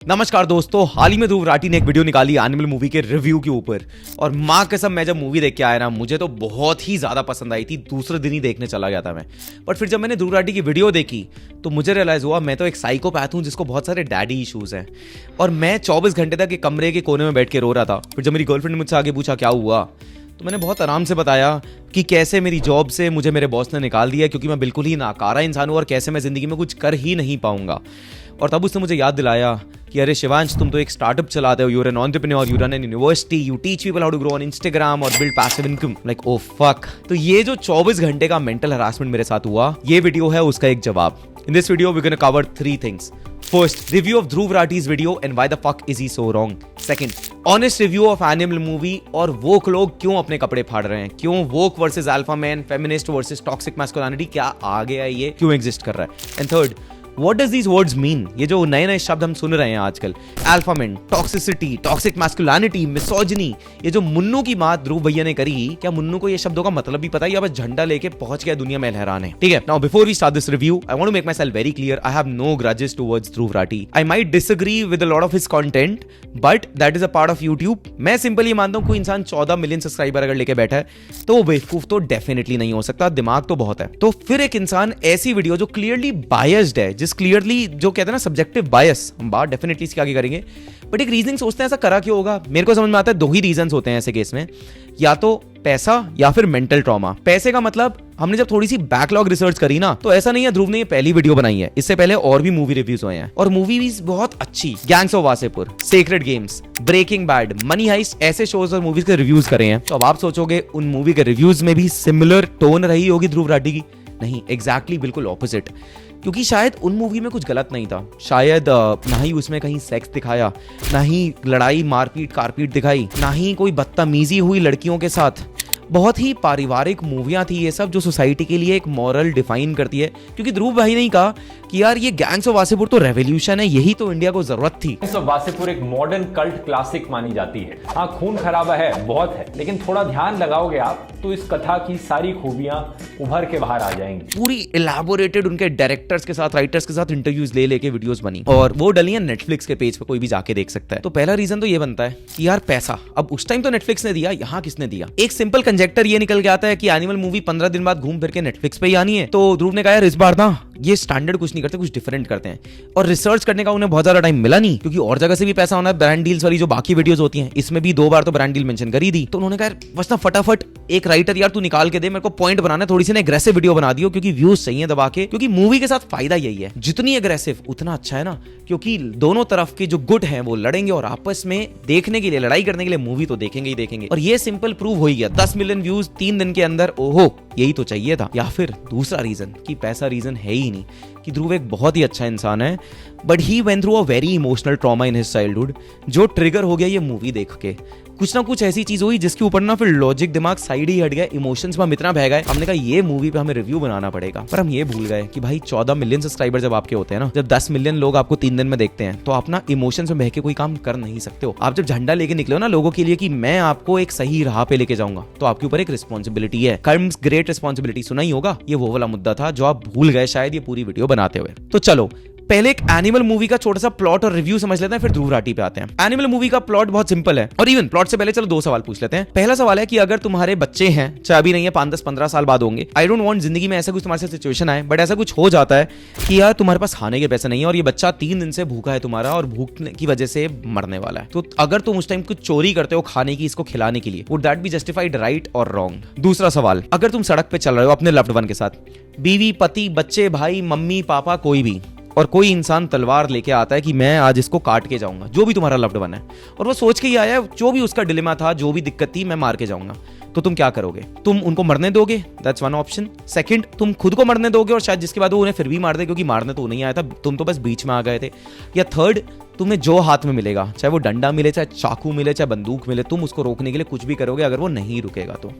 नमस्कार दोस्तों, हाल ही में ध्रुव राठी ने एक वीडियो निकाली एनिमल मूवी के रिव्यू के ऊपर। और माँ कसम, मैं जब मूवी देख के आया ना, मुझे तो बहुत ही ज्यादा पसंद आई थी। दूसरे दिन ही देखने चला गया था मैं। बट फिर जब मैंने ध्रुव राठी की वीडियो देखी तो मुझे रियलाइज हुआ मैं तो एक साइकोपैथ हूँ जिसको बहुत सारे डैडी इश्यूज हैं। और मैं 24 घंटे तक एक कमरे के कोने में बैठ के रो रहा था। फिर जब मेरी गर्लफ्रेंड ने मुझसे आगे पूछा क्या हुआ, तो मैंने बहुत आराम से बताया कि कैसे मेरी जॉब से मुझे मेरे बॉस ने निकाल दिया क्योंकि मैं बिल्कुल ही नाकारा इंसान हूँ और कैसे मैं जिंदगी में कुछ कर ही नहीं पाऊंगा। और तब उसने मुझे याद दिलाया कि अरे शिवांश, तुम तो एक स्टार्टअप चलाते हो, you are an entrepreneur, you run an university, you teach people how to grow on Instagram और build passive income. Like oh fuck. तो ये जो 24 घंटे का मेंटल हरासमेंट मेरे साथ हुआ, ये वीडियो है उसका एक जवाब। In this video we gonna cover 3 things. First, review of Dhruv Rathi's video and why the fuck is he so wrong. Second, honest review of Animal movie और woke लोग क्यों अपने कपड़े फाड़ रहे हैं, क्यों woke versus alpha man, feminist versus toxic masculinity क्या आ गया है, ये क्यों exist कर रहा है. And third, what does these words mean? ये जो नए नए शब्द हम सुन रहे हैं आजकल, alpha man, toxicity, toxic masculinity, misogyny, ये जो मुन्नू की बात ध्रुव भैया ने करी, क्या मुन्नू को ये शब्दों का मतलब भी पता है या बस झंडा लेके पहुंच गया दुनिया में लहराने? ठीक है, now before we start this review, I want to make myself very clear. I have no grudges towards Dhruv Rathi. I might disagree with a lot of his content, but that is a part of YouTube. मैं simple ये मानता हूँ कोई इंसान 14 million subscriber अगर लेके बैठा है तो वो बेवकूफ तो डेफिनेटली नहीं हो सकता, दिमाग तो बहुत है। तो फिर एक इंसान ऐसी वीडियो जो क्लियरली बायस्ड है, जिस क्लियरली जो कहते हैं ना सब्जेक्टिव बायस, हम बात डेफिनेटली इसके आगे करेंगे, बट एक रीजनिंग सोचते हैं ऐसा करा क्यों होगा। मेरे को समझ में आता है 2 ही रीजंस होते हैं ऐसे केस में, या तो पैसा या फिर मेंटल ट्रॉमा। पैसे का मतलब हमने जब थोड़ी सी बैकलॉग रिसर्च करी ना, तो ऐसा नहीं है ध्रुव ने ये पहली वीडियो बनाई है, इससे पहले और भी मूवी रिव्यूज हुए हैं और मूवी भी बहुत अच्छी। Gangs of Wasseypur, Sacred Games, Breaking Bad, Money Heist, ऐसे शोज और मूवीज के रिव्यूज करे हैं। तो अब आप सोचोगे उन मूवी के रिव्यूज में भी सिमिलर टोन रही होगी ध्रुव राठी की। नहीं, एग्जैक्टली बिल्कुल ऑपोजिट। क्योंकि शायद उन मूवी में कुछ गलत नहीं था, शायद ना ही उसमें कहीं सेक्स दिखाया, ना ही लड़ाई मारपीट कारपीट दिखाई, ना ही कोई बदतमीजी हुई लड़कियों के साथ। बहुत ही पारिवारिक मूवियां थी ये सब, जो सोसाइटी के लिए एक मॉरल डिफाइन करती है। क्योंकि ध्रुव भाई ने कहा कि यार ये गैंग्स ऑफ वासेपुर तो रेवोल्यूशन है, यही तो इंडिया को जरूरत थी। गैंग्स ऑफ वासेपुर एक मॉडर्न कल्ट क्लासिक मानी जाती है। हाँ, खून खराबा है, बहुत है, लेकिन थोड़ा ध्यान लगाओगे आप तो इस कथा की सारी खूबियां उभर के बाहर आ जाएंगी। पूरी इलैबोरेटेड उनके डायरेक्टर्स के साथ, राइटर्स के साथ इंटरव्यूज ले लेके वीडियोस बनी और वो डली है नेटफ्लिक्स के पेज पे, कोई भी जाके देख सकता है। तो पहला रीजन तो ये बनता है कि यार पैसा, अब उस टाइम तो नेटफ्लिक्स ने दिया, यहाँ किसने दिया। एक सिंपल कंजेक्टर ये निकल के आता है कि एनिमल मूवी 15 दिन बाद घूम फिर के नेटफ्लिक्स पे ही आनी है। तो ध्रुव ने कहा यार इस बार ना ये स्टैंडर्ड कुछ नहीं करते, कुछ डिफरेंट करते हैं। और रिसर्च करने का उन्हें बहुत ज्यादा टाइम मिला नहीं, क्योंकि और जगह से भी पैसा होना है। ब्रांड डील्स वाली जो बाकी वीडियोस होती हैं, इसमें भी 2 बार तो ब्रांड डील मेंशन करी दी। तो उन्होंने कहा बस ना फटाफट एक राइटर यार तू निकाल के दे, मेरे को पॉइंट बनाना है, थोड़ी सी ना एग्रेसिव वीडियो बना दियो, क्योंकि व्यूज चाहिए दबा के। क्योंकि मूवी के साथ फायदा यही है, जितनी एग्रेसिव उतना अच्छा है ना, क्योंकि दोनों तरफ के जो गुड हैं वो लड़ेंगे और आपस में देखने के लिए, लड़ाई करने के लिए मूवी तो देखेंगे ही देखेंगे। और ये सिंपल प्रूव हो ही गया, 10 मिलियन व्यूज 3 दिन के अंदर। ओहो, यही तो चाहिए था। या फिर दूसरा रीजन कि पैसा रीजन है ही नहीं, कि ध्रुव एक बहुत ही अच्छा इंसान है, but he went through a very emotional trauma in his childhood, जो ट्रिगर हो गया ये मूवी देख के। कुछ ना कुछ ऐसी चीज हुई जिसके ऊपर ना फिर लॉजिक दिमाग साइड ही हट गया, इमोशंस में हम इतना बह गए, हमने कहा ये मूवी पे हमें रिव्यू बनाना पड़ेगा। पर हम ये भूल गए कि भाई 14 मिलियन सब्सक्राइबर जब आपके होते हैं ना, जब 10 मिलियन लोग आपको 3 दिन में देखते हैं, तो आप ना इमोशंस में बह के कोई काम कर नहीं सकते हो। आप जब झंडा लेके निकले हो ना लोगों के लिए कि मैं आपको एक सही राह पे लेके जाऊंगा, तो आपके ऊपर एक रिस्पॉन्सिबिलिटी है। कम्स ग्रेट रिस्पॉन्सिबिलिटी, सुना ही होगा। ये वो वाला मुद्दा था जो आप भूल गए शायद ये पूरी वीडियो बनाते हुए। तो चलो पहले एक एनिमल मूवी का छोटा सा प्लॉट और रिव्यू समझ लेते हैं, फिर ध्रुव राठी पे आते हैं। एनिमल मूवी का प्लॉट बहुत सिंपल है, और इवन प्लॉट से पहले चलो 2 सवाल पूछ लेते हैं। पहला सवाल है कि अगर तुम्हारे बच्चे हैं, चाहे अभी नहीं है, 5, 10, 15 साल बाद होंगे, आई डोंट वांट जिंदगी में ऐसा कुछ तुम्हारे साथ सिचुएशन आए, बट ऐसा कुछ हो जाता है कि यार तुम्हारे पास खाने के पैसे नहीं है और ये बच्चा 3 दिन से भूखा है तुम्हारा और भूख की वजह से मरने वाला है। तो अगर तुम उस टाइम कुछ चोरी करते हो खाने की इसको खिलाने के लिए, would that be justified, right और रॉन्ग? दूसरा सवाल, अगर तुम सड़क पे चल रहे हो अपने लव्ड वन के साथ, बीवी, पति, बच्चे, भाई, मम्मी, पापा, कोई भी, और कोई इंसान तलवार लेके आता है कि मैं आज इसको काट के जाऊंगा, जो भी तुम्हारा लव्ड वन है, और वो सोच के ही आया है, जो भी उसका डिलेमा था, जो भी दिक्कत थी, मैं मार के जाऊंगा, तो तुम क्या करोगे? तुम उनको मरने दोगे? That's one option. सेकंड, तुम खुद को मरने दोगे और शायद जिसके बाद वो उन्हें फिर भी मार दे, क्योंकि मारने तो नहीं आया था, तुम तो बस बीच में आ गए थे। या थर्ड, तुम्हें जो हाथ में मिलेगा, चाहे वो डंडा मिले, चाहे चाकू मिले, चाहे बंदूक मिले, तुम उसको रोकने के लिए कुछ भी करोगे अगर वो नहीं रुकेगा तो।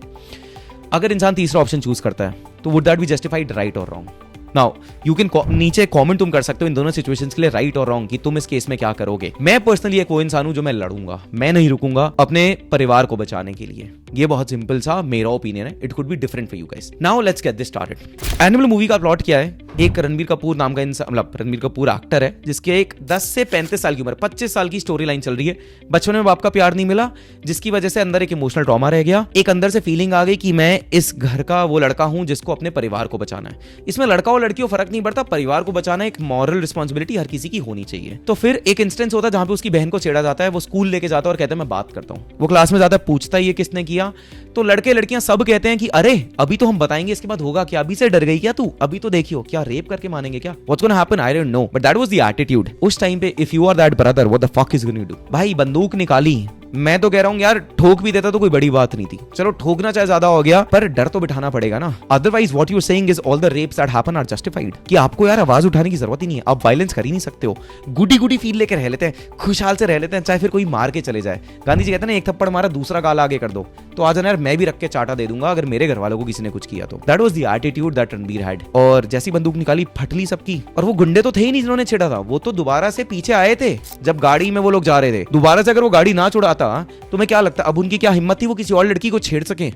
अगर इंसान तीसरा ऑप्शन चूज करता है तो would that be justified, right और रॉन्ग? नाउ यू कैन नीचे कमेंट तुम कर सकते हो इन दोनों सिचुएशंस के लिए, राइट और रॉन्ग, कि तुम इस केस में क्या करोगे। मैं पर्सनली एक वो इंसान हूं जो मैं लड़ूंगा, मैं नहीं रुकूंगा अपने परिवार को बचाने के लिए। ये बहुत सिंपल सा मेरा ओपिनियन है, it could be different for you guys. Now let's get this started. Animal movie का प्लॉट क्या है? एक रणबीर कपूर नाम का इंसान, मतलब रणबीर कपूर एक्टर है जिसके एक 10 से 35 साल की उम्र, 25 साल की स्टोरी लाइन चल रही है। बचपन में बाप का प्यार नहीं मिला जिसकी वजह से अंदर एक इमोशनल ट्रॉमा रह गया। एक अंदर से फीलिंग आ गई कि मैं इस घर का वो लड़का हूं जिसको अपने परिवार को बचाना है। इसमें लड़का और लड़की को फर्क नहीं पड़ता, परिवार को बचाना एक मॉरल रिस्पॉन्सिबिलिटी हर किसी की होनी चाहिए। तो फिर एक इंस्टेंस होता है जहां पे उसकी बहन को छेड़ा जाता है, वो स्कूल लेके जाता है और कहता है मैं बात करता हूं। वो क्लास में जाता है, पूछता है ये किसने किया, तो लड़के लड़कियां सब कहते हैं कि अरे अभी तो हम बताएंगे, इसके बाद होगा क्या, अभी से डर गई क्या तू, अभी तो देखियो क्या रेप करके मानेंगे क्या, what's gonna happen I don't know, but that was the attitude उस टाइम पे। If you are that brother what the fuck is going to do. भाई बंदूक निकाली, मैं तो कह रहा हूं यार ठोक भी देता तो कोई बड़ी बात नहीं थी, चलो ठोकना चाहे ज्यादा हो गया पर डर तो बिठाना पड़ेगा ना। Otherwise what you are saying is all the rapes that happen are justified, कि आपको यार आवाज उठाने की जरूरत ही नहीं है, आप वायलेंस कर ही नहीं सकते हो, गुडी गुडी फील लेकर रह लेते हैं, खुशहाल से रह लेते हैं, चाहे फिर कोई मार के चले जाए। गांधी जी कहते हैं ना, एक थप्पड़ मारा दूसरा गाल आगे कर दो, तो आज यार मैं भी रख के चाटा दे दूंगा अगर मेरे घर वालों को किसी ने कुछ किया तो। That was the attitude that Ranbir had. और जैसी बंदूक निकाली फटली सबकी, और वो गुंडे तो थे ही नहीं जिन्होंने छेड़ा था, वो तो दोबारा से पीछे आए थे जब गाड़ी में वो लोग जा रहे थे। दोबारा से अगर वो गाड़ी ना छुड़ाता तो मैं क्या लगता अब उनकी क्या हिम्मत थी वो किसी और लड़की को छेड़ सके,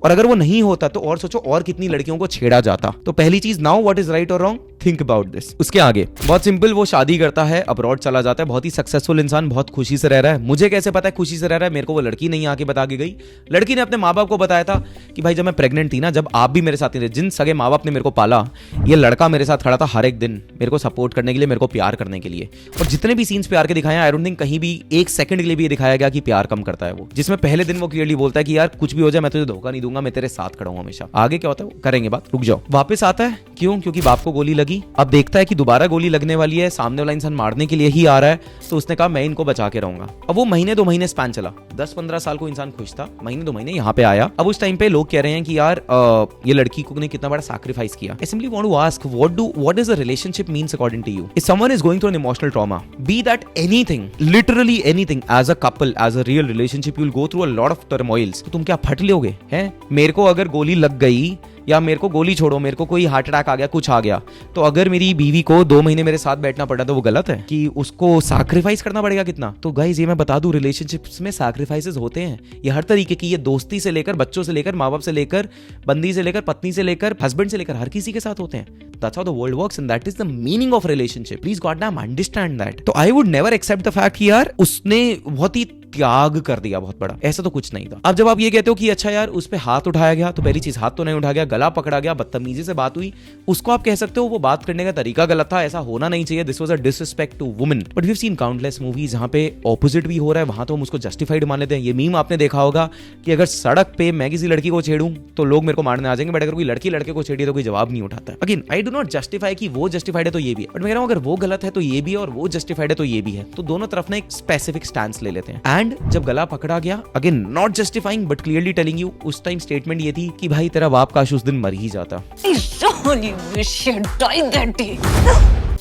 और अगर वो नहीं होता तो और सोचो और कितनी लड़कियों को छेड़ा जाता। तो पहली चीज, नाउ व्हाट इज राइट और रॉन्ग, थिंक अबाउट दिस। उसके आगे बहुत सिंपल, वो शादी करता है, अब्रॉड चला जाता है, बहुत ही सक्सेसफुल इंसान, बहुत खुशी से रह रहा है। मुझे कैसे पता है खुशी से रह रहा है, मेरे को वो लड़की नहीं आके बता के गई। लड़की ने अपने माँ बाप को बताया था कि भाई जब मैं प्रेग्नेंट थी ना, जब आप भी मेरे साथ नहीं थे, जिन सगे माँ बाप ने मेरे को पाला, ये लड़का मेरे साथ खड़ा था हर एक दिन मेरे को सपोर्ट करने के लिए, मेरे को प्यार करने के लिए। और जितने भी सीन्स प्यार के दिखाए, आई डोंट थिंक कहीं भी एक सेकंड के लिए भी दिखाया गया कि प्यार कम करता है वो। जिसमें पहले दिन वो क्लियरली बोलता है कि यार कुछ भी हो जाए मैं तुझे धोखा नहीं दूंगा, मैं तेरे साथ खड़ा हूं हमेशा। आगे क्या होता है करेंगे बात, रुक जाओ। वापस आता है, क्यों? क्योंकि बाप को गोली लगी। अब देखता है कि दोबारा गोली लगने वाली है, सामने वाला इंसान मारने के लिए ही आ रहा है, तो उसने कहा मैं इनको बचा के रहूंगा। अब वो महीने 2 महीने स्पैन चला, 10-15 साल को इंसान खुश था, महीने 2 महीने यहाँ पे आया। अब उस टाइम पे लोग कह रहे हैं कि यार ये लड़की को ने कितना बड़ा सैक्रिफाइस किया। I simply want to ask what does a relationship means according to you? If someone is going through an emotional trauma, be that anything, literally anything, as a couple, as a real relationship, you will go through a lot of turmoils. तो तुम क्या फट लोगे हैं? मेरे को अगर गोली लग गई, या मेरे को गोली छोड़ो, मेरे को कोई हार्ट अटैक आ गया, कुछ आ गया, तो अगर मेरी बीवी को 2 महीने मेरे साथ बैठना पड़ा तो वो गलत है कि उसको सैक्रिफाइस करना पड़ेगा कितना? तो गाइस ये मैं बता दूं, रिलेशनशिप्स में सैक्रिफाइसेस होते हैं, ये हर तरीके की, ये दोस्ती से लेकर, बच्चों से लेकर, माँ बाप से लेकर, बंदी से लेकर, पत्नी से लेकर, हस्बैंड से लेकर, हर किसी के साथ होते हैं। That's how the world works and that is the meaning of relationship. Please God damn understand that. तो I would never accept the fact कि यार उसने बहुत ही त्याग कर दिया बहुत बड़ा, ऐसा तो कुछ नहीं था। अब जब आप ये कहते हो कि अच्छा यार उस पे हाथ उठाया गया, तो पहली चीज हाथ तो नहीं उठाया गया, गला पकड़ा गया, बदतमीजी से बात हुई, उसको आप कह सकते हो वो बात करने का तरीका गलत था, ऐसा होना नहीं चाहिए, this was a disrespect to women. But we have seen countless movies जहां पे ऑपोजिट भी हो रहा है, वहां तो हम उसको जस्टिफाइड मान लेते हैं। ये मीम आपने देखा होगा कि अगर सड़क पे मैं किसी लड़की को छेड़ूं तो लोग मेरे को मारने आ जाएंगे, बट अगर कोई लड़की लड़के को छेड़ी तो कोई जवाब नहीं उठाता। Again I do not justify कि वो जस्टिफाइड है तो ये भी है, बट मैं कह रहा हूं अगर वो गलत है तो ये भी है, और वो जस्टिफाइड है तो ये भी है, तो दोनों तरफ ना एक स्पेसिफिक स्टैंस ले लेते हैं। एंड जब गला पकड़ा गया, again not justifying but clearly telling you, उस टाइम स्टेटमेंट ये थी कि भाई तेरा बाप काश उस दिन मर ही जाता।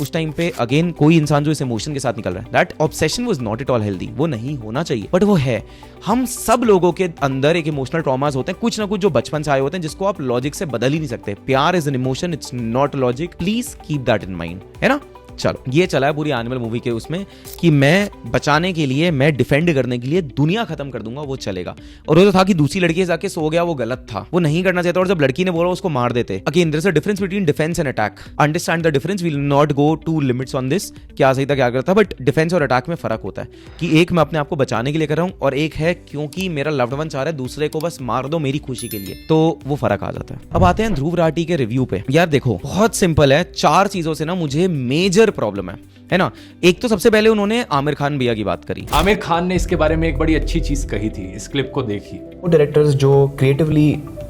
उस टाइम पे अगेन कोई इंसान जो इस इमोशन के साथ निकल रहा है, that obsession was not at all healthy, वो नहीं होना चाहिए, बट वो है। हम सब लोगों के अंदर एक इमोशनल ट्रॉमास होते हैं, कुछ ना कुछ जो बचपन से आए होते हैं, जिसको आप लॉजिक से बदल ही नहीं सकते। प्यार is an emotion, it's not logic, please keep that in mind, है ना। चलो ये चला है पूरी एनिमल मूवी के उसमें कि मैं बचाने के लिए, मैं डिफेंड करने के लिए दुनिया खत्म कर दूंगा, वो चलेगा। और वो तो था कि दूसरी लड़की से जाके सो गया, वो गलत था, वो नहीं करना चाहता, और जब लड़की ने बोला उसको मार देते। Again there is a difference between defence and attack, understand the difference, we will not go to limits on this, क्या सही था क्या गलत था, बट डिफेंस और अटैक में फर्क होता है कि एक मैं अपने आप को बचाने के लिए कर रहा हूं, और एक है क्योंकि मेरा लव्ड वन चाह रहा है दूसरे को बस मार दो मेरी खुशी के लिए, तो वो फर्क आ जाता है। अब आते हैं ध्रुव राठी के रिव्यू पे। यार देखो बहुत सिंपल है, 4 चीजों से ना मुझे मेजर प्रॉब्लम है ना। एक तो सबसे पहले उन्होंने आमिर खान भैया की बात करी। आमिर खान ने इसके बारे में एक बड़ी अच्छी चीज कही थी, इस क्लिप को देखिए। वो डायरेक्टर्स जो क्रिएटिवली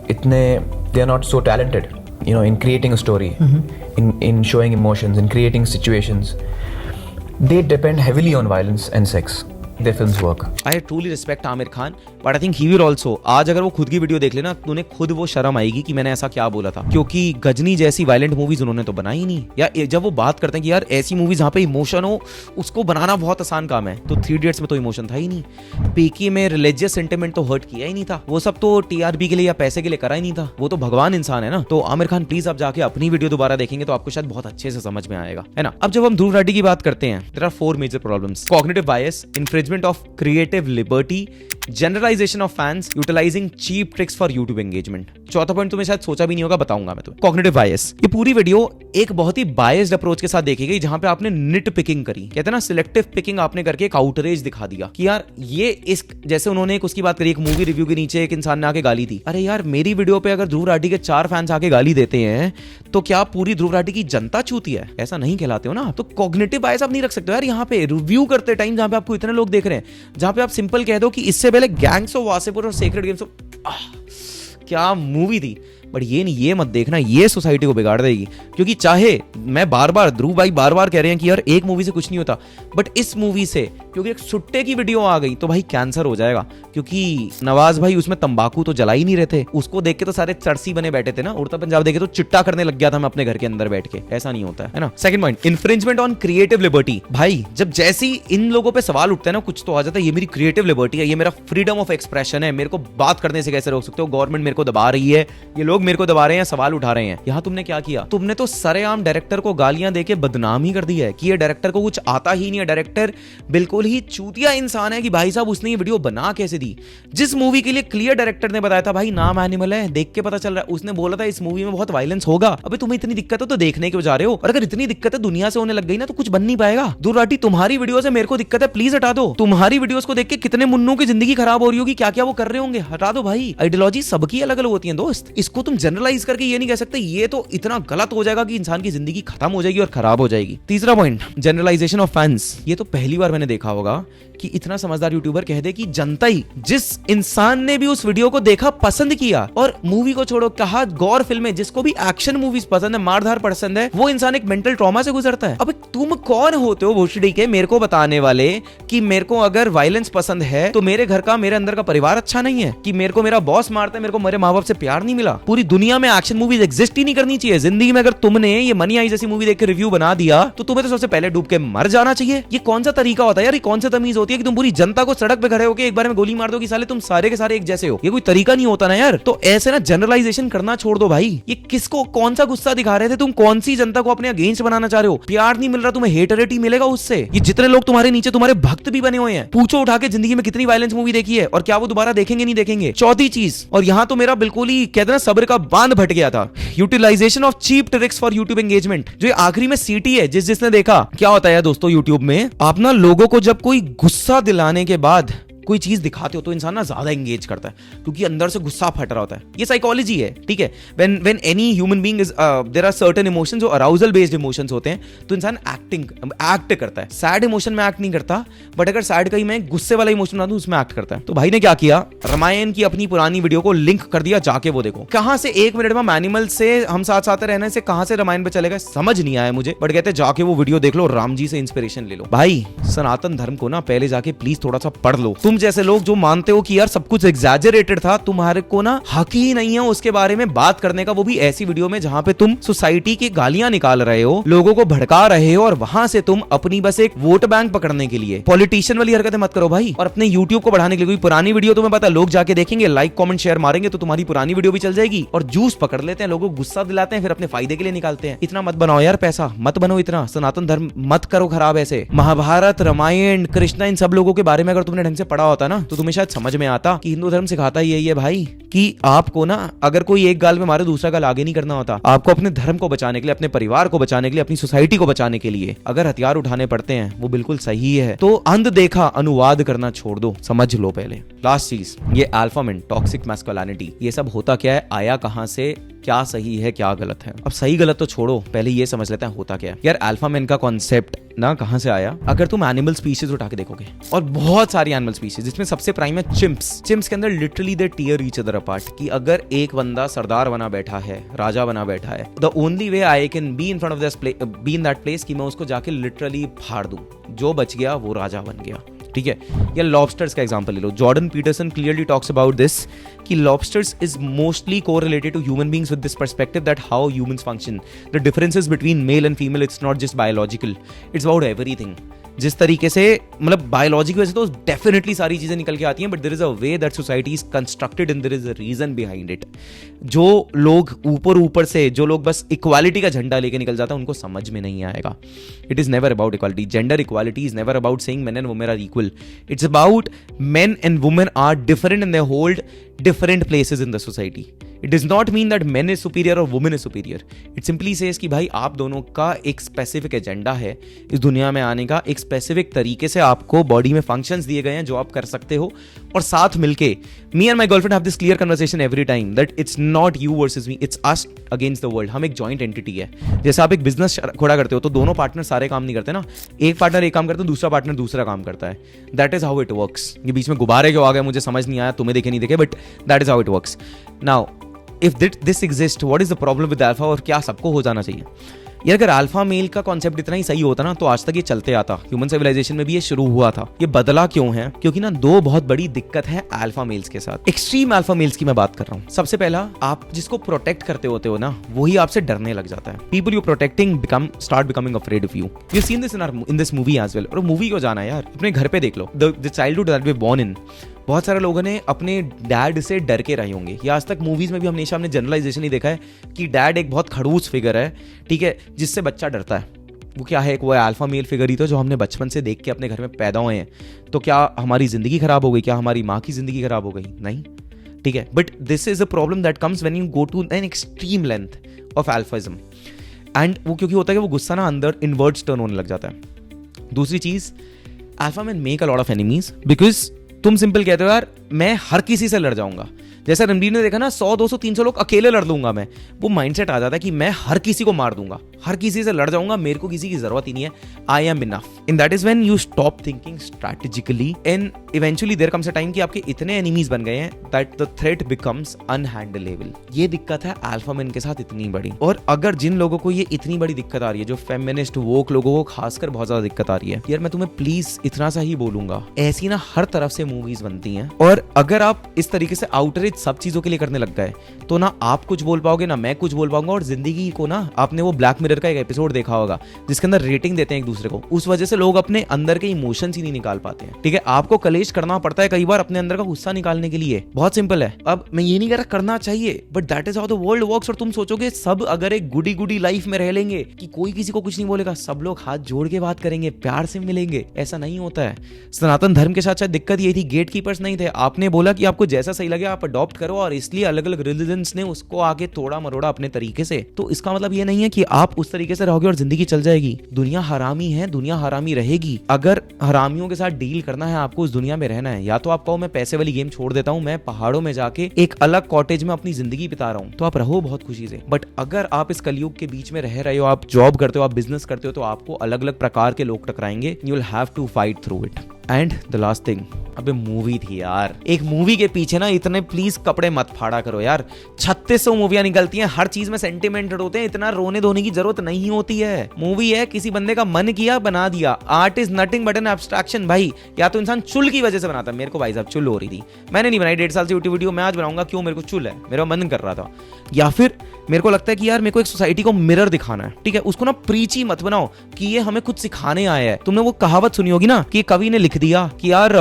इतने, they are not so talented, you know, in creating a story, in showing emotions, in creating situations, they depend heavily on violence and sex. Their films work. I truly respect Aamir Khan, but I think he will also. आज अगर वो खुद की video देख लेना, तो उन्हें खुद वो शर्म आएगी कि मैंने ऐसा क्या बोला था, क्योंकि गजनी जैसी वायलेंट मूवीज उन्होंने तो बनाई नहीं। या जब वो बात करते हैं कि यार ऐसी मूवीज जहाँ पे इमोशन हो, उसको बनाना बहुत आसान काम है, तो 3 Idiots में तो इमोशन था ही नहीं। पीकी में रिलीजियस सेंटिमेंट तो हर्ट किया ही नहीं था, वो सब तो टीआरपी के लिए या पैसे के लिए करा ही नहीं था, वो तो भगवान इंसान है ना। तो आमिर खान प्लीज आप जाके अपनी वीडियो दोबारा देखेंगे तो आपको शायद बहुत अच्छे से समझ में आएगा, है ना। अब जब हम ध्रुव राठी की बात करते हैं, there are 4 major problems: cognitive bias, infringement of creative liberty, generalisation of fans utilising cheap tricks for YouTube engagement. चौथा पॉइंट तुम्हें शायद सोचा भी नहीं होगा, बताऊंगा मैं तुम्हें। Cognitive bias. ये पूरी वीडियो एक बहुत ही बायस्ड अप्रोच के साथ देखी गई, जहां पे आपने निट पिकिंग करी, कहते हैं ना सिलेक्टिव पिकिंग आपने करके एक आउटरेज दिखा दिया कि यार ये इस, जैसे उन्होंने एक उसकी बात करी, एक मूवी रिव्यू के नीचे एक इंसान ने आके गाली दी। अरे यार मेरी वीडियो पे अगर ध्रुव राठी के 4 फैंस आके गाली देते हैं तो क्या पूरी ध्रुव राठी की जनता चूती है? ऐसा नहीं कहलाते हो ना। तो कॉग्निटिव बायस आप नहीं रख सकते हो यार यहाँ पे रिव्यू करते टाइम, जहां पे आपको इतने लोग देख रहे हैं, जहां पे आप सिंपल कह दो कि इससे पहले गैंग्स ऑफ वासेपुर और सेक्रेड गेम्स क्या मूवी थी, बट ये नहीं, ये मत देखना, ये सोसाइटी को बिगाड़ देगी। क्योंकि चाहे मैं बार बार, ध्रुव भाई बार बार कह रहे हैं कि यार एक मूवी से कुछ नहीं होता, बट इस मूवी से क्योंकि एक सुट्टे की वीडियो आ गई तो भाई कैंसर हो जाएगा। क्योंकि नवाज भाई उसमें तंबाकू तो जला ही नहीं रहे थे, उसको देख के तो सारे चरसी बने बैठे थे ना। उड़ता पंजाब देखे तो चिट्टा करने लग गया था मैं अपने घर के अंदर बैठ के। ऐसा नहीं होता है ना। Second point, infringement on creative liberty. भाई जब जैसे ही इन लोगों पे सवाल उठता है ना, कुछ तो आ जाता है, ये मेरी क्रिएटिव लिबर्टी है, ये मेरा फ्रीडम ऑफ एक्सप्रेशन है, मेरे को बात करने से कैसे रोक सकते हो, गवर्नमेंट मेरे को दबा रही है, ये लोग मेरे को दबा रहे हैं, सवाल उठा रहे हैं। यहां तुमने क्या किया? तुमने तो सरेआम डायरेक्टर को गालियां देके बदनाम ही कर दिया है कि ये डायरेक्टर को कुछ आता ही नहीं है, डायरेक्टर बिल्कुल ही चूतिया इंसान है कि भाई साहब उसने ये वीडियो बना कैसे दी। जिस मूवी के लिए क्लियर डायरेक्टर ने बताया था भाई नाम एनिमल है, देख के पता चल रहा है, उसने बोला था इस मूवी में बहुत वायलेंस होगा। अबे तुम्हें इतनी दिक्कत है तो देखने क्यों जा रहे हो? और अगर इतनी दिक्कत है दुनिया से होने लग गई ना तो कुछ बन नहीं पाएगा। ध्रुव राठी तुम्हारी वीडियो से मेरे को दिक्कत है, प्लीज हटा दो। तुम्हारी वीडियोस को देख के कितने मुन्नों की जिंदगी खराब हो रही होगी, क्या क्या वो कर रहे होंगे, हटा दो भाई। आइडियोलॉजी सबकी अलग अलग होती है दोस्त, इसको तुम जनरलाइज करके ये नहीं कह सकते ये तो इतना गलत हो जाएगा कि इंसान की जिंदगी खत्म हो जाएगी और खराब हो जाएगी। तीसरा पॉइंट, जनरलाइजेशन ऑफ फैंस। ये तो पहली बार मैंने देखा होगा कि इतना समझदार यूट्यूबर कह दे कि जनता ही, जिस इंसान ने भी उस वीडियो को देखा पसंद किया, और मूवी को छोड़ो कहा गौर फिल्में, जिसको भी एक्शन मूवीज पसंद है, मारधार पसंद है, वो इंसान एक मेंटल ट्रॉमा से गुजरता है। अब तुम कौन होते हो भोसड़ी के मेरे को बताने वाले कि मेरे को अगर वायलेंस पसंद है तो मेरे घर का, मेरे अंदर का परिवार अच्छा नहीं है, कि मेरे को मेरा बॉस मारता है, मेरे को मेरे माँ बाप से प्यार नहीं मिला। पूरी दुनिया में एक्शन मूवीज एग्जिस्ट ही नहीं करनी चाहिए। जिंदगी में अगर तुमने ये मनी आई जैसी मूवी देख के रिव्यू बना दिया तो तुम्हें तो सबसे पहले डूब के मर जाना चाहिए। ये कौन सा तरीका होता है यार? ये कौन सा तमीज होती है कि तुम पूरी जनता को सड़क पे खड़े होकर एक बार में गोली मार दो कि साले तुम सारे के सारे एक जैसे हो? ये कोई तरीका नहीं होता ना यार। तो ऐसे ना जनरलाइजेशन करना छोड़ दो भाई। ये किसको कौन सा गुस्सा दिखा रहे थे? तुम कौन सी जनता को अपने अगेंस्ट बनाना चाह रहे हो? प्यार नहीं मिल रहा तुम्हें, हेटरेट ही मिलेगा उससे। ये जितने लोग तुम्हारे नीचे तुम्हारे भक्त भी बने हुए हैं, पूछो उठा के जिंदगी में कितनी वायलेंस मूवी देखी है और क्या वो दोबारा देखेंगे नहीं देखेंगे। चौथी चीज, और यहां तो मेरा बिल्कुल ही कहते ना सब्र का बांध फट गया था, utilisation of cheap tricks for YouTube engagement. जो आखिरी में सीटी है, जिसने देखा क्या होता है दोस्तों यूट्यूब में, आप ना लोगों को जब कोई गुस्सा दिलाने के बाद कोई चीज दिखाते हो तो इंसान ना ज्यादा एंगेज करता है, क्योंकि अंदर से गुस्सा फट रहा होता है। ये साइकोलॉजी है, ठीक है। When any human being is, there are certain emotions जो अराउजल बेस्ड इमोशंस होते हैं, तो इंसान एक्ट करता है। सैड इमोशन में एक्ट नहीं करता, बट अगर सैड कहीं मैं गुस्से वाला इमोशन बना दूं उसमें एक्ट करता है। तो भाई ने क्या किया, रामायण की अपनी पुरानी वीडियो को लिंक कर दिया, जाके वो देखो। कहां से 1 मिनट में एनिमल से हम साथ साथ रहने से कहां से रामायण पे चलेगा, समझ नहीं आया मुझे, बट कहते जाके वो वीडियो देख लो, राम जी से इंस्पिरेशन ले लो। भाई सनातन धर्म को ना पहले जाके प्लीज थोड़ा सा पढ़ लो। तुम जैसे लोग जो मानते हो कि यार सब कुछ एग्जैजरेटेड था, तुम्हारे को ना हक ही नहीं है उसके बारे में बात करने का, वो भी ऐसी वीडियो में जहां पे तुम सोसाइटी की गालियां निकाल रहे हो, लोगों को भड़का रहे हो, और वहां से तुम अपनी बस एक वोट बैंक पकड़ने के लिए पॉलिटिशियन वाली हरकतें मत करो भाई। और अपने यूट्यूब को बढ़ाने के लिए कोई पुरानी वीडियो तुम्हें पता लोग जाके देखेंगे, लाइक कमेंट शेयर मारेंगे तो तुम्हारी पुरानी वीडियो भी चल जाएगी, और जूस पकड़ लेते हैं, लोगों को गुस्सा दिलाते हैं, फिर अपने फायदे के लिए निकालते हैं। इतना मत बनाओ यार, पैसा मत बनो इतना, सनातन धर्म मत करो खराब ऐसे। महाभारत, रामायण, कृष्णा, इन सब लोगों के बारे में अगर तुमने ढंग से पढ़ा होता ना तो तुम्हें शायद समझ में आता कि हिंदू धर्म सिखाता ही यही है भाई, कि आपको ना अगर कोई एक गाल में मारे दूसरा गाल आगे नहीं करना होता। आपको अपने धर्म को बचाने के लिए, अपने परिवार को बचाने के लिए, अपनी सोसाइटी को बचाने के लिए अगर हथियार उठाने पड़ते हैं, वो बिल्कुल सही है। तो अनदेखा अनुवाद करना छोड़ दो, समझ लो पहले। लास्ट चीज, ये अल्फा मेन, टॉक्सिक मैस्कुलिनिटी, ये सब होता क्या है, आया कहां से, क्या सही है क्या गलत है। अब सही गलत तो छोड़ो, पहले ये समझ लेते हैं होता क्या है। यार अल्फा मेन का कॉन्सेप्ट ना कहां से आया, अगर तुम एनिमल स्पीशीज उठा के देखोगे, और बहुत सारी एनिमल स्पीशीज, जिसमें सबसे प्राइम है चिम्प्स। चिम्प्स के अंदर literally they tear each other apart, कि अगर एक बंदा सरदार बना बैठा है, राजा बना बैठा है, the only way I can be in front of this place, be in that place, कि मैं उसको जाके लिटरली फाड़ दूं, जो बच गया वो राजा बन गया, ठीक है। या लॉबस्टर्स का एग्जांपल ले लो, Jordan Peterson clearly talks about this, कि lobsters is mostly correlated to human beings with this perspective that how humans function, the differences between male and female, it's not just biological, it's about everything. जिस तरीके से मतलब biology की वजह से तो definitely सारी चीजें निकल के आती हैं, but there is a way that society is constructed and there is a reason behind it. जो लोग ऊपर से जो लोग बस इक्वालिटी का झंडा लेके निकल जाता है उनको समझ में नहीं आएगा। It is never about equality, gender equality is never about saying men and women are equal. It's about men and women are different and they hold different places in the society. It does not mean that men is superior or woman is superior. It simply says कि भाई आप दोनों का एक specific agenda है इस दुनिया में आने का, एक स्पेसिफिक तरीके से आपको बॉडी में फंक्शंस दिए गए हैं जो आप कर सकते हो, और साथ मिलके me and my girlfriend have this clear conversation every time that it's not you versus me, it's us against the world. हम एक जॉइंट एंटिटी है। जैसे आप एक बिजनेस खड़ा करते हो तो दोनों पार्टनर सारे काम नहीं करते ना, एक पार्टनर एक काम करता है, दूसरा पार्टनर दूसरा काम करता है। That is how it works. ये बीच में गुब्बारे क्यों आ गए मुझे समझ नहीं आया, तुम्हें देखे नहीं देखे, but that is how it works. Now if this exist, what is the problem with alpha, और क्या सबको हो जाना चाहिए? ये अगर अल्फा मेल का कॉन्सेप्ट इतना ही सही होता ना तो आज तक ये चलते आता, ह्यूमन सिविलाइजेशन में भी ये शुरू हुआ था। ये बदला क्यों है? क्योंकि ना दो बहुत बड़ी दिक्कत है अल्फा मेल्स के साथ। एक्सट्रीम अल्फा मेल्स की मैं बात कर रहा हूं। सबसे पहला, आप जिसको प्रोटेक्ट करते होते हो ना वही आपसे डरने लग जाता है। People you protecting start becoming afraid of you. You seen this in this movie as well. और मूवी को जाना है यार, अपने घर पे देख लो, the childhood that we born in. बहुत सारे लोगों ने अपने डैड से डर के रहे होंगे, या आज तक मूवीज में भी हमेशा हमने जनरलाइजेशन ही देखा है कि डैड एक बहुत खड़ूस फिगर है, ठीक है, जिससे बच्चा डरता है। वो क्या है? वो अल्फा मेल फिगर ही तो जो हमने बचपन से देख के अपने घर में पैदा हुए हैं। तो क्या हमारी जिंदगी खराब हो गई? क्या हमारी माँ की जिंदगी खराब हो गई? नहीं, ठीक है। But this is a problem that comes when you go to an extreme length of alphaism. And वो क्योंकि होता है कि वो गुस्सा ना अंदर इनवर्ड्स टर्न होने लग जाता है। दूसरी चीज, alpha man make a lot of enemies because तुम सिंपल कहते हो यार मैं हर किसी से लड़ जाऊंगा। जैसा रणबीर ने देखा ना, 100 200 300 लोग अकेले लड़ लूंगा मैं। वो माइंडसेट आ जाता है कि मैं हर किसी को मार दूंगा, हर किसी से लड़ जाऊंगा, मेरे को किसी की जरूरत ही नहीं है, I am enough. And that is when you stop thinking strategically and eventually there comes a time कि आपके इतने एनिमीज बन गए हैं that the threat becomes unhandleable. ये दिक्कत है अल्फा मैन के साथ इतनी बड़ी। और अगर जिन लोगों को ये इतनी बड़ी दिक्कत आ रही है, जो फेमिनिस्ट वोक लोगों को खासकर बहुत ज्यादा दिक्कत आ रही है, यार मैं तुम्हें प्लीज इतना सा ही बोलूंगा, ऐसी ना हर तरफ से मूवीज बनती हैं, और अगर आप इस तरीके से आउटरीच सब चीजों के लिए करने लग गए तो ना आप कुछ बोल पाओगे ना मैं कुछ बोल पाऊंगा। और जिंदगी को ना, आपने वो ब्लैक मिरर का एक एपिसोड देखा होगा जिसके अंदर रेटिंग देते हैं एक दूसरे को, उस वजह से लोग अपने अंदर के इमोशंस ही नहीं निकाल पाते हैं, ठीक है। आपको कलेश करना पड़ता है कई बार अपने अंदर का गुस्सा निकालने के लिए, बहुत सिंपल है। अब मैं ये नहीं कह रहा करना चाहिए, but that is how the world works. और तुम सोचोगे सब अगर एक गुडी गुडी लाइफ में रह लेंगे कि कोई किसी को कुछ नहीं बोलेगा, सब लोग हाथ जोड़ के बात करेंगे, प्यार से मिलेंगे, ऐसा नहीं होता है। सनातन धर्म के साथ शायद दिक्कत ये थी, गेट कीपर्स नहीं थे। आपने बोला कि आपको जैसा सही लगे आप अडॉप्ट करो, और इसलिए अलग अलग रिलीजन्स ने उसको आगे तोड़ा मरोड़ा अपने तरीके से। तो इसका मतलब ये नहीं है कि आप उस तरीके से रहोगे और जिंदगी चल जाएगी। दुनिया हरामी है, दुनिया हरामी रहेगी। अगर हरामियों के साथ डील करना है, आपको उस दुनिया में रहना है, या तो आप कहो मैं पैसे वाली गेम छोड़ देता हूं, मैं पहाड़ों में जाके एक अलग कॉटेज में अपनी जिंदगी बिता रहा हूं, तो आप रहो बहुत खुशी से। बट अगर आप इस कलयुग के बीच में रह रहे हो, आप जॉब करते हो, आप बिजनेस करते हो, तो आपको अलग अलग प्रकार के लोग टकराएंगे। You will have to fight through it. And the last thing, अबे मूवी थी यार, एक मूवी के पीछे ना इतने प्लीज कपड़े मत फाड़ा करो यार। 3600 मूवियां निकलती हैं, हर चीज में सेंटिमेंटेड होते हैं, इतना रोने धोने की जरूरत नहीं होती है। मूवी है, किसी बंदे का मन किया बना दिया। Art is nothing but an abstraction भाई। या तो इंसान चुल की वजह से बनाता है, मेरे को भाई साहब चुल हो रही थी, मैंने नहीं बनाई 1.5 साल से यूट्यूब वीडियो, मैं आज बनाऊंगा क्यों, मेरे को चुल है, मेरा मन कर रहा था। या फिर मेरे को लगता है कि यार मेरे को एक सोसाइटी को मिरर दिखाना है, ठीक है, उसको ना प्रीची मत बनाओ कि ये हमें कुछ सिखाने आया है। तुमने वो कहावत सुनी होगी ना कि कवि ने लिख दिया कि यार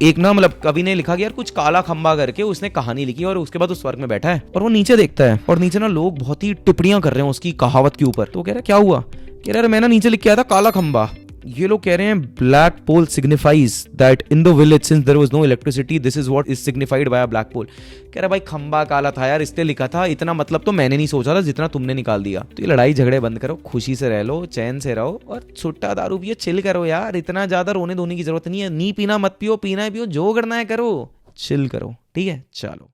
एक ना मतलब कवि ने लिखा कि यार कुछ काला खंबा करके उसने कहानी लिखी, और उसके बाद उस स्वर्ग में बैठा है और वो नीचे देखता है, और नीचे ना लोग बहुत ही टिप्पणियां कर रहे हैं उसकी कहावत के ऊपर। तो कह रहा है क्या हुआ? कह रहा है मैं ना नीचे लिख के आया था काला खंबा। ये लोग कह रहे हैं black pole signifies that in the village since there was no electricity this is what is signified by a black pole. कह रहा भाई खंबा काला था यार, इसलिए लिखा था, इतना मतलब तो मैंने नहीं सोचा था जितना तुमने निकाल दिया। तो ये लड़ाई झगड़े बंद करो, खुशी से रह लो, चैन से रहो, और छुट्टा दारू पियो, चिल करो यार। इतना ज्यादा रोने धोने की जरूरत नहीं है। नी पीना मत पियो, पीना है पियो, जो करना है करो, चिल करो, ठीक है। चलो।